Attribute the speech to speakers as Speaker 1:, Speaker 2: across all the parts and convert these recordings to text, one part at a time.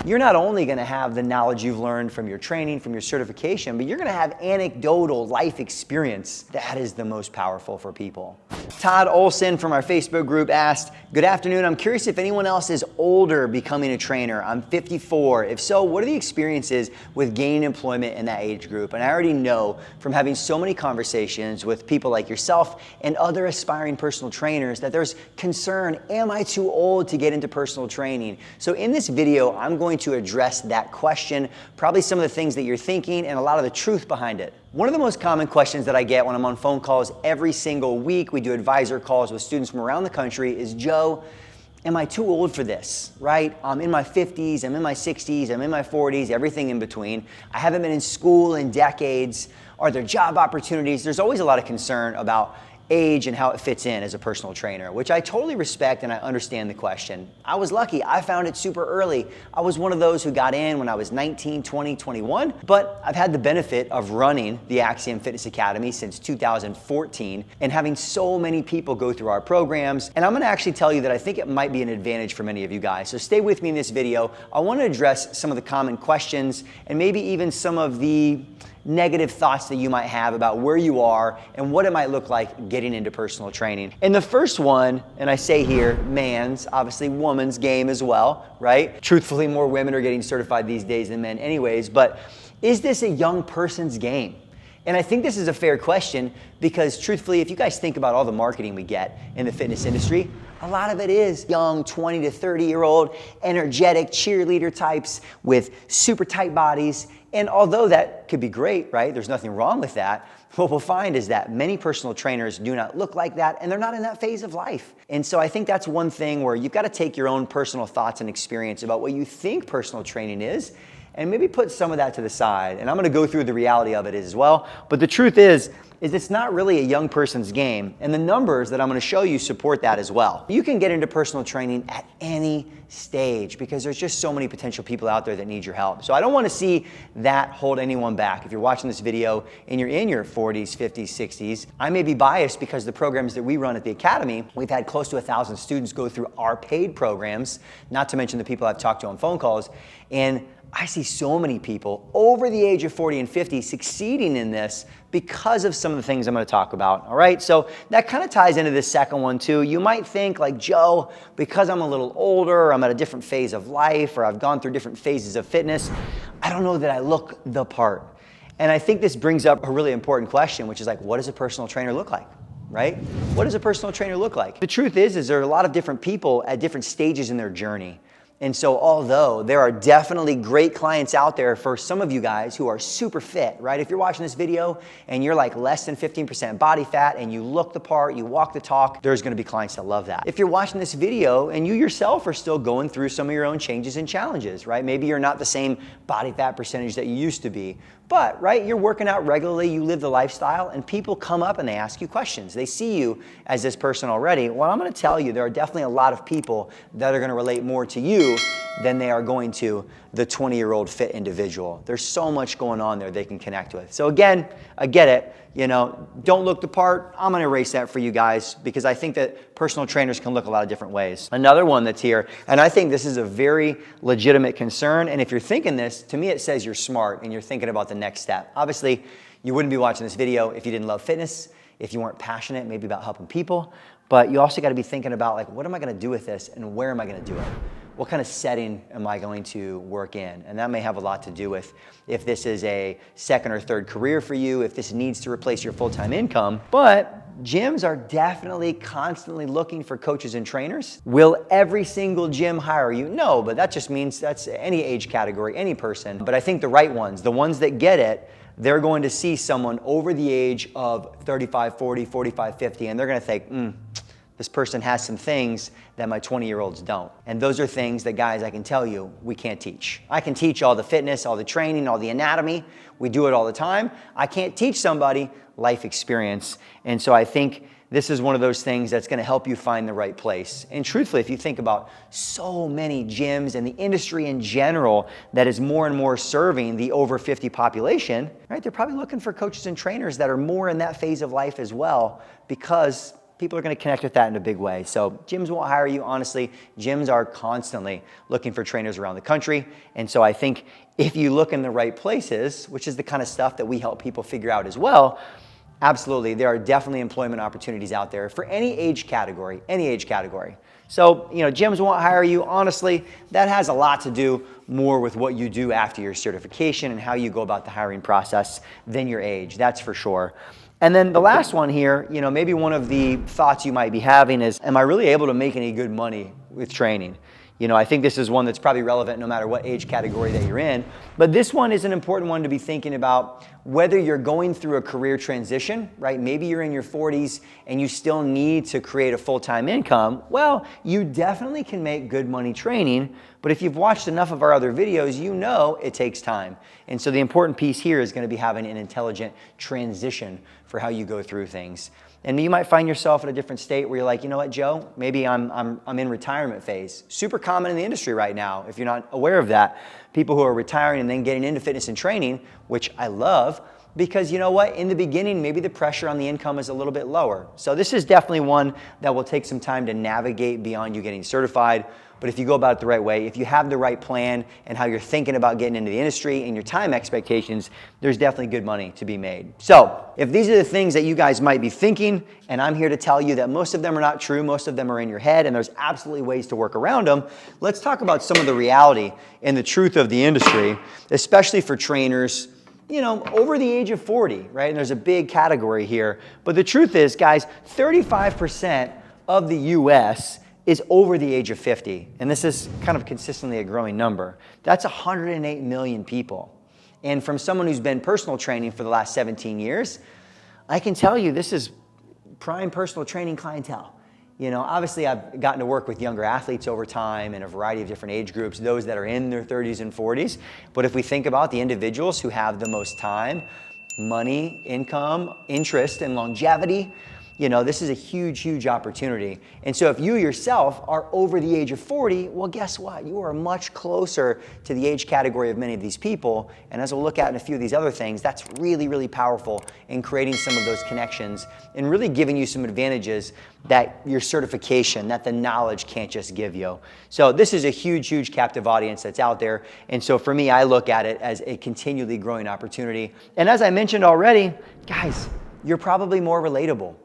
Speaker 1: you're not only gonna have the knowledge you've learned from your training, from your certification, but you're gonna have anecdotal life experience. That is the most powerful for people. Todd Olson from our Facebook group asked, "Good afternoon, I'm curious if anyone else is older becoming a trainer. I'm 54. If so, what are the experiences with gaining employment in that age group?" And I already know from having so many conversations with people like yourself and other aspiring personal trainers that there's concern, am I too old to get into personal training? So in this video, I'm going to address that question, probably some of the things that you're thinking and a lot of the truth behind it. One of the most common questions that I get when I'm on phone calls every single week, we do advisor calls with students from around the country, is, "Joe, am I too old for this, right? I'm in my 50s, I'm in my 60s, I'm in my 40s, everything in between. I haven't been in school in decades. Are there job opportunities?" There's always a lot of concern about age and how it fits in as a personal trainer, which I totally respect and I understand the question. I was lucky, I found it super early. I was one of those who got in when I was 19, 20, 21, but I've had the benefit of running the Axiom Fitness Academy since 2014 and having so many people go through our programs. And I'm gonna actually tell you that I think it might be an advantage for many of you guys. So stay with me in this video. I wanna address some of the common questions and maybe even some of the negative thoughts that you might have about where you are and what it might look like getting into personal training. And the first one, and I say here, man's, obviously woman's game as well, right? Truthfully, more women are getting certified these days than men anyways, but is this a young person's game? And I think this is a fair question because truthfully, if you guys think about all the marketing we get in the fitness industry, a lot of it is young 20 to 30-year-old energetic cheerleader types with super tight bodies. And although that could be great, right? There's nothing wrong with that. What we'll find is that many personal trainers do not look like that and they're not in that phase of life. And so I think that's one thing where you've got to take your own personal thoughts and experience about what you think personal training is and maybe put some of that to the side. And I'm gonna go through the reality of it as well. But the truth is it's not really a young person's game. And the numbers that I'm gonna show you support that as well. You can get into personal training at any stage because there's just so many potential people out there that need your help. So I don't wanna see that hold anyone back. If you're watching this video and you're in your 40s, 50s, 60s, I may be biased because the programs that we run at the Academy, we've had close to 1,000 students go through our paid programs, not to mention the people I've talked to on phone calls. And I see so many people over the age of 40 and 50 succeeding in this because of some of the things I'm going to talk about, all right? So that kind of ties into this second one too. You might think like, Joe, because I'm a little older, I'm at a different phase of life, or I've gone through different phases of fitness, I don't know that I look the part. And I think this brings up a really important question, which is like, what does a personal trainer look like? Right? What does a personal trainer look like? The truth is there are a lot of different people at different stages in their journey. And so although there are definitely great clients out there for some of you guys who are super fit, right? If you're watching this video and you're like less than 15% body fat and you look the part, you walk the talk, there's gonna be clients that love that. If you're watching this video and you yourself are still going through some of your own changes and challenges, right? Maybe you're not the same body fat percentage that you used to be, but right, you're working out regularly, you live the lifestyle, and people come up and they ask you questions. They see you as this person already. Well, I'm gonna tell you, there are definitely a lot of people that are gonna relate more to you than they are going to the 20-year-old fit individual. There's so much going on there they can connect with. So again, I get it, you know, don't look the part. I'm gonna erase that for you guys because I think that personal trainers can look a lot of different ways. Another one that's here, and I think this is a very legitimate concern, and if you're thinking this, to me it says you're smart and you're thinking about the next step. Obviously, you wouldn't be watching this video if you didn't love fitness, if you weren't passionate maybe about helping people, but you also gotta be thinking about like, what am I gonna do with this and where am I gonna do it? What kind of setting am I going to work in? And that may have a lot to do with if this is a second or third career for you, if this needs to replace your full-time income. But gyms are definitely constantly looking for coaches and trainers. Will every single gym hire you? No, but that just means that's any age category, any person. But I think the right ones, the ones that get it, they're going to see someone over the age of 35, 40, 45, 50, and they're gonna think, this person has some things that my 20-year-olds don't. And those are things that, guys, I can tell you, we can't teach. I can teach all the fitness, all the training, all the anatomy. We do it all the time. I can't teach somebody life experience. And so I think this is one of those things that's gonna help you find the right place. And truthfully, if you think about so many gyms and the industry in general that is more and more serving the over 50 population, right? They're probably looking for coaches and trainers that are more in that phase of life as well because people are going to connect with that in a big way. So gyms won't hire you. Honestly, gyms are constantly looking for trainers around the country. And so I think if you look in the right places, which is the kind of stuff that we help people figure out as well, absolutely, there are definitely employment opportunities out there for any age category, any age category. So, gyms won't hire you. Honestly, that has a lot to do more with what you do after your certification and how you go about the hiring process than your age, that's for sure. And then the last one here, maybe one of the thoughts you might be having is, am I really able to make any good money with training? I think this is one that's probably relevant no matter what age category that you're in. But this one is an important one to be thinking about whether you're going through a career transition, right? Maybe you're in your 40s and you still need to create a full-time income. Well, you definitely can make good money training, but if you've watched enough of our other videos, you know it takes time. And so the important piece here is going to be having an intelligent transition for how you go through things. And you might find yourself in a different state where you're like, you know what, Joe, maybe I'm in retirement phase. Super common in the industry right now, if you're not aware of that. People who are retiring and then getting into fitness and training, which I love, because you know what, in the beginning, maybe the pressure on the income is a little bit lower. So this is definitely one that will take some time to navigate beyond you getting certified. But if you go about it the right way, if you have the right plan and how you're thinking about getting into the industry and your time expectations, there's definitely good money to be made. So if these are the things that you guys might be thinking, and I'm here to tell you that most of them are not true, most of them are in your head, and there's absolutely ways to work around them, let's talk about some of the reality and the truth of the industry, especially for trainers over the age of 40, right? And there's a big category here. But the truth is, guys, 35% of the US is over the age of 50. And this is kind of consistently a growing number. That's 108 million people. And from someone who's been personal training for the last 17 years, I can tell you this is prime personal training clientele. Obviously I've gotten to work with younger athletes over time in a variety of different age groups, those that are in their 30s and 40s. But if we think about the individuals who have the most time, money, income, interest, and longevity, this is a huge, huge opportunity. And so if you yourself are over the age of 40, well, guess what? You are much closer to the age category of many of these people. And as we'll look at in a few of these other things, that's really, really powerful in creating some of those connections and really giving you some advantages that your certification, that the knowledge can't just give you. So this is a huge, huge captive audience that's out there. And so for me, I look at it as a continually growing opportunity. And as I mentioned already, guys, you're probably more relatable.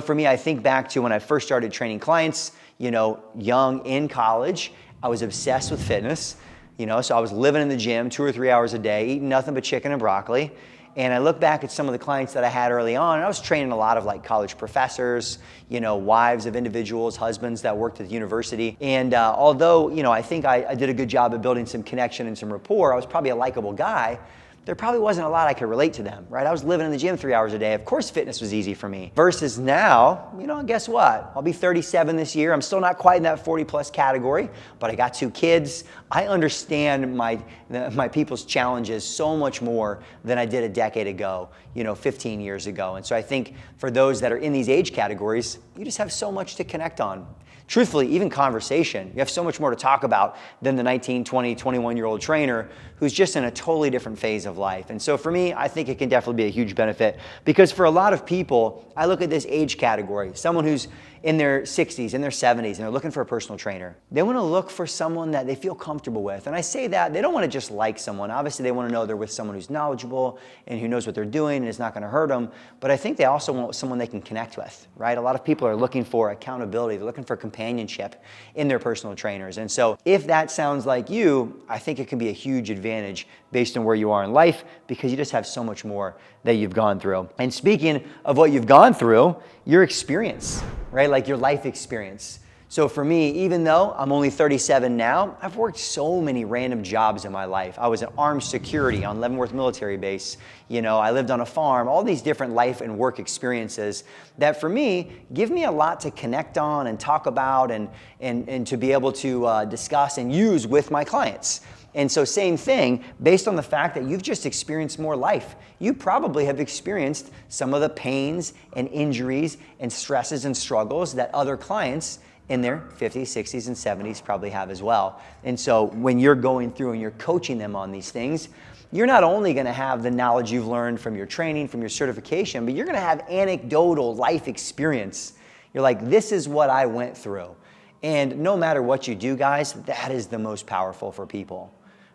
Speaker 1: For me, I think back to when I first started training clients, young in college, I was obsessed with fitness, so I was living in the gym 2 or 3 hours a day, eating nothing but chicken and broccoli. And I look back at some of the clients that I had early on, and I was training a lot of college professors, wives of individuals, husbands that worked at the university. And although, I think I did a good job of building some connection and some rapport, I was probably a likable guy. There probably wasn't a lot I could relate to them, right? I was living in the gym 3 hours a day. Of course, fitness was easy for me. Versus now, guess what? I'll be 37 this year. I'm still not quite in that 40 plus category, but I got 2 kids. I understand my people's challenges so much more than I did a decade ago, 15 years ago. And so I think for those that are in these age categories, you just have so much to connect on. Truthfully, even conversation, you have so much more to talk about than the 19, 20, 21-year-old trainer who's just in a totally different phase of life. And so for me, I think it can definitely be a huge benefit because for a lot of people, I look at this age category, someone who's in their 60s, in their 70s, and they're looking for a personal trainer. They want to look for someone that they feel comfortable with. And I say that, they don't want to just like someone. Obviously, they want to know they're with someone who's knowledgeable and who knows what they're doing and is not going to hurt them. But I think they also want someone they can connect with, right? A lot of people are looking for accountability. They're looking for companionship in their personal trainers. And so if that sounds like you, I think it can be a huge advantage based on where you are in life because you just have so much more that you've gone through. And speaking of what you've gone through, your experience, right? Like your life experience. So for me, even though I'm only 37 now, I've worked so many random jobs in my life. I was in armed security on Leavenworth Military Base. I lived on a farm, all these different life and work experiences that for me, give me a lot to connect on and talk about and to be able to discuss and use with my clients. And so same thing, based on the fact that you've just experienced more life. You probably have experienced some of the pains and injuries and stresses and struggles that other clients in their 50s, 60s, and 70s probably have as well. And so when you're going through and you're coaching them on these things, you're not only going to have the knowledge you've learned from your training, from your certification, but you're going to have anecdotal life experience, You're like, this is what I went through. And no matter what you do, guys, that is the most powerful for people,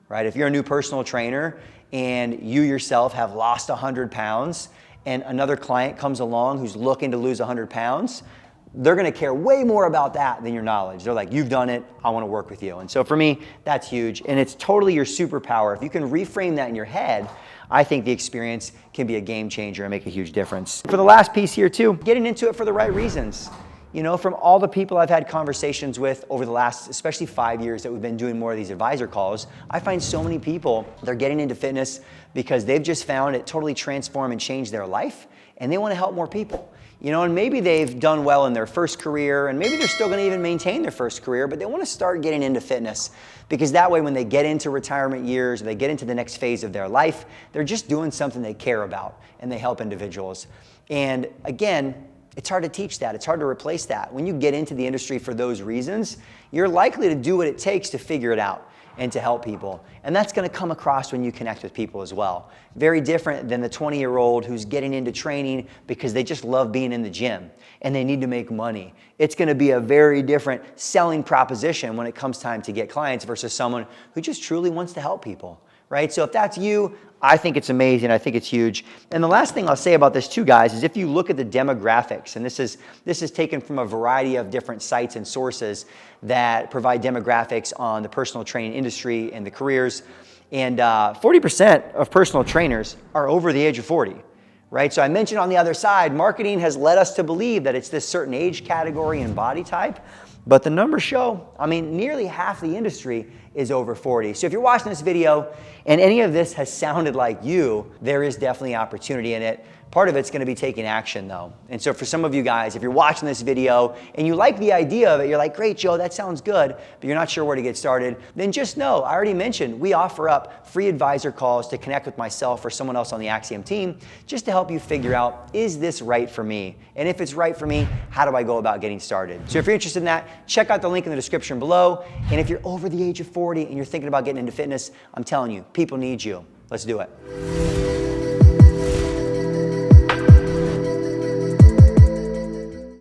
Speaker 1: right? If you're a new personal trainer and you yourself have lost 100 pounds and another client comes along who's looking to lose 100 pounds, they're gonna care way more about that than your knowledge. They're like, you've done it, I wanna work with you. And so for me, that's huge. And it's totally your superpower. If you can reframe that in your head, I think the experience can be a game changer and make a huge difference. For the last piece here too, getting into it for the right reasons. You know, from all the people I've had conversations with over the last, especially 5 years that we've been doing more of these advisor calls, I find so many people, they're getting into fitness because they've just found it totally transform and change their life, and they wanna help more people. You know, and maybe they've done well in their first career, and maybe they're still gonna even maintain their first career, but they wanna start getting into fitness because that way when they get into retirement years, or they get into the next phase of their life, they're just doing something they care about, and they help individuals. And again, it's hard to teach that. It's hard to replace that. When you get into the industry for those reasons, you're likely to do what it takes to figure it out and to help people. And that's gonna come across when you connect with people as well. Very different than the 20-year-old who's getting into training because they just love being in the gym and they need to make money. It's gonna be a very different selling proposition when it comes time to get clients versus someone who just truly wants to help people, right? So if that's you, I think it's amazing. I think it's huge. And the last thing I'll say about this too, guys, is if you look at the demographics, and this is taken from a variety of different sites and sources that provide demographics on the personal training industry and the careers, and 40% of personal trainers are over the age of 40, right? So I mentioned on the other side, marketing has led us to believe that it's this certain age category and body type, but the numbers show, I mean, nearly half the industry is over 40. So if you're watching this video and any of this has sounded like you, there is definitely opportunity in it. Part of it's gonna be taking action though. And so for some of you guys, if you're watching this video and you like the idea of it, you're like, great, Joe, that sounds good, but you're not sure where to get started, then just know, I already mentioned, we offer up free advisor calls to connect with myself or someone else on the Axiom team, just to help you figure out, is this right for me? And if it's right for me, how do I go about getting started? So if you're interested in that, check out the link in the description below. And if you're over the age of 40 and you're thinking about getting into fitness, I'm telling you, people need you. Let's do it.